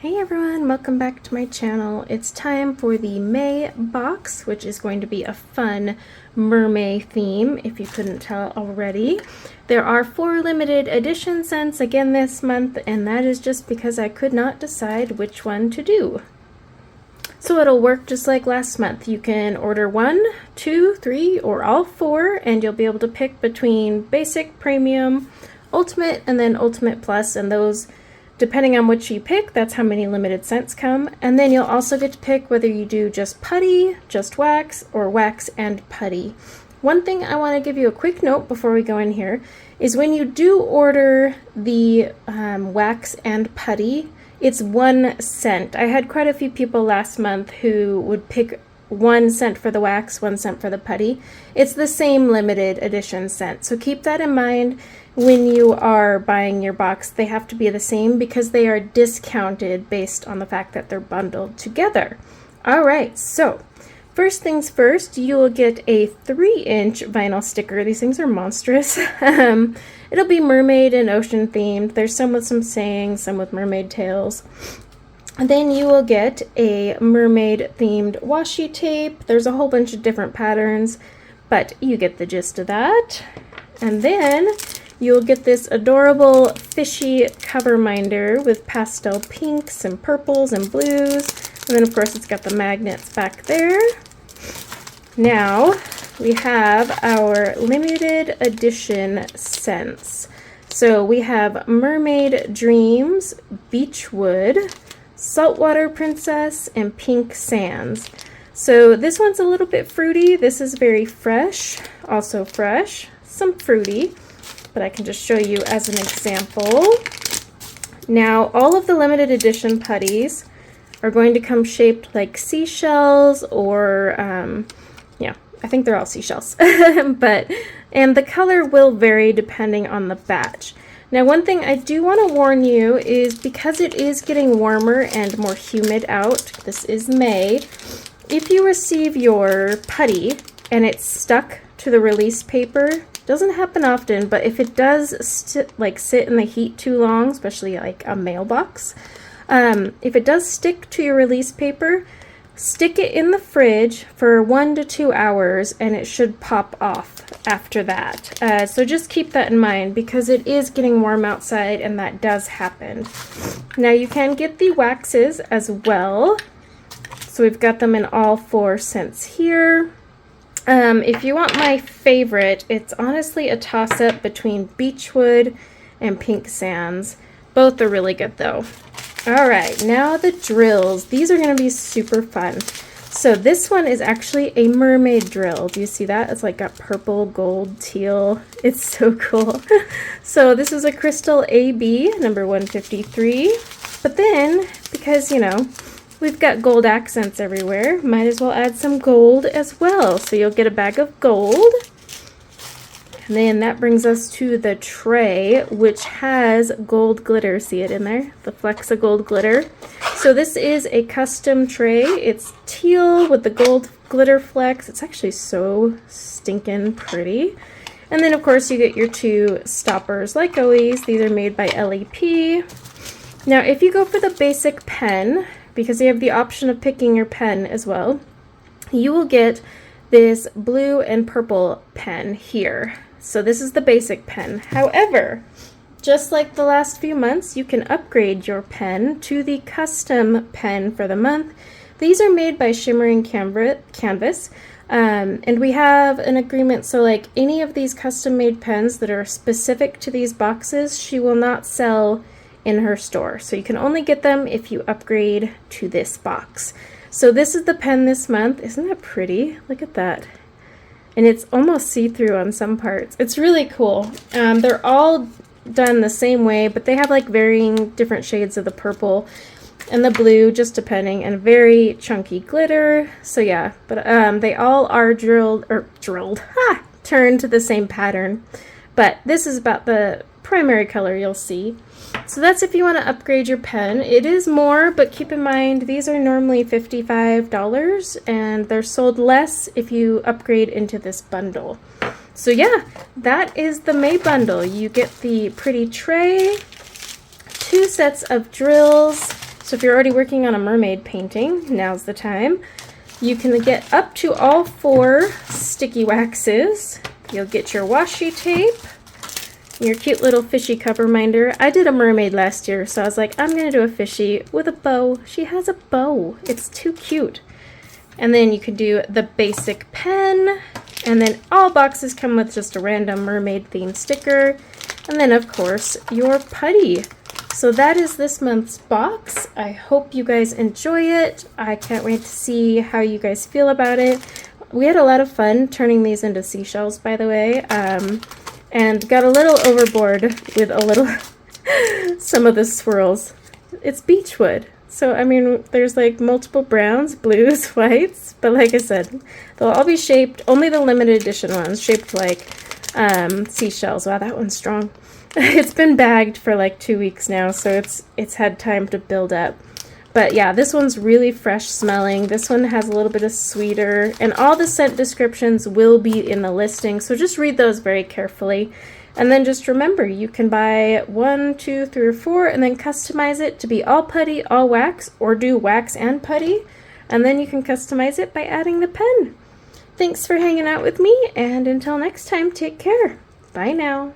Hey everyone, welcome back to my channel. It's time for the May box, which is going to be a fun mermaid theme, if you couldn't tell already. There are 4 limited edition scents again this month, and that is just because I could not decide which one to do. So it'll work just like last month. You can order 1, 2, 3, or all 4, and you'll be able to pick between basic, premium, ultimate, and then ultimate plus, and those, depending on which you pick, that's how many limited scents come. And then you'll also get to pick whether you do just putty, just wax, or wax and putty. One thing I want to give you a quick note before we go in here is when you do order the wax and putty, it's 1 scent. I had quite a few people last month who would pick 1 cent for the wax, 1 cent for the putty. It's the same limited edition scent, so keep that in mind. When you are buying your box, they have to be the same because they are discounted based on the fact that they're bundled together. Alright, so first things first, you will get a 3-inch vinyl sticker. These things are monstrous. It'll be mermaid and ocean themed. There's some with some sayings, some with mermaid tails. And then you will get a mermaid themed washi tape. There's a whole bunch of different patterns, but you get the gist of that. And then you'll get this adorable fishy cover minder with pastel pinks and purples and blues. And then of course it's got the magnets back there. Now we have our limited edition scents. So we have Mermaid Dreams, Beachwood, Saltwater Princess, and Pink Sands. So this one's a little bit fruity. This is very fresh, also fresh, some fruity, but I can just show you as an example. Now, all of the limited edition putties are going to come shaped like seashells or, yeah, I think they're all seashells. And the color will vary depending on the batch. Now, one thing I do want to warn you is because it is getting warmer and more humid out, this is May, if you receive your putty and it's stuck to the release paper, doesn't happen often, but if it does sit in the heat too long, especially like a mailbox, if it does stick to your release paper, stick it in the fridge for 1 to 2 hours and it should pop off after that. So just keep that in mind because it is getting warm outside and that does happen. Now you can get the waxes as well. So we've got them in all 4 scents here. If you want my favorite, it's honestly a toss-up between Beachwood and Pink Sands. Both are really good though. Alright, now the drills. These are going to be super fun. So this one is actually a mermaid drill. Do you see that? It's like got purple, gold, teal. It's so cool. So this is a Crystal AB, number 153. But then, because, you know, we've got gold accents everywhere, might as well add some gold as well. So you'll get a bag of gold. And then that brings us to the tray, which has gold glitter. See it in there? The Flexa gold glitter. So this is a custom tray. It's teal with the gold glitter flecks. It's actually so stinking pretty. And then of course you get your 2 stoppers like always. These are made by LEP. Now if you go for the basic pen, because you have the option of picking your pen as well, you will get this blue and purple pen here. So this is the basic pen. However, just like the last few months, you can upgrade your pen to the custom pen for the month. These are made by Shimmering Canvas, and we have an agreement, so like any of these custom made pens that are specific to these boxes, she will not sell in her store. So you can only get them if you upgrade to this box. So this is the pen this month. Isn't that pretty? Look at that. And it's almost see-through on some parts. It's really cool. They're all done the same way, but they have like varying different shades of the purple and the blue, just depending, and very chunky glitter. So yeah, but they all are turned to the same pattern. But this is about the primary color you'll see. So that's if you want to upgrade your pen. It is more, but keep in mind these are normally $55 and they're sold less if you upgrade into this bundle. So yeah, that is the May bundle. You get the pretty tray, 2 sets of drills, So if you're already working on a mermaid painting, now's the time. You can get up to all 4 sticky waxes. You'll get your washi tape, your cute little fishy cup reminder. I did a mermaid last year, so I was like, I'm gonna do a fishy with a bow. She has a bow. It's too cute. And then you could do the basic pen, and then all boxes come with just a random mermaid themed sticker, and then of course your putty. So that is this month's box. I hope you guys enjoy it. I can't wait to see how you guys feel about it. We had a lot of fun turning these into seashells, by the way, and got a little overboard with a little some of the swirls. It's beechwood. So, I mean, there's like multiple browns, blues, whites, but like I said, they'll all be shaped, only the limited edition ones, shaped like seashells. Wow, that one's strong. It's been bagged for like 2 weeks now, so it's had time to build up. But yeah, this one's really fresh smelling. This one has a little bit of sweeter, and all the scent descriptions will be in the listing, so just read those very carefully. And then just remember, you can buy 1, 2, 3, or 4 and then customize it to be all putty, all wax, or do wax and putty. And then you can customize it by adding the pen. Thanks for hanging out with me, and until next time, take care. Bye now.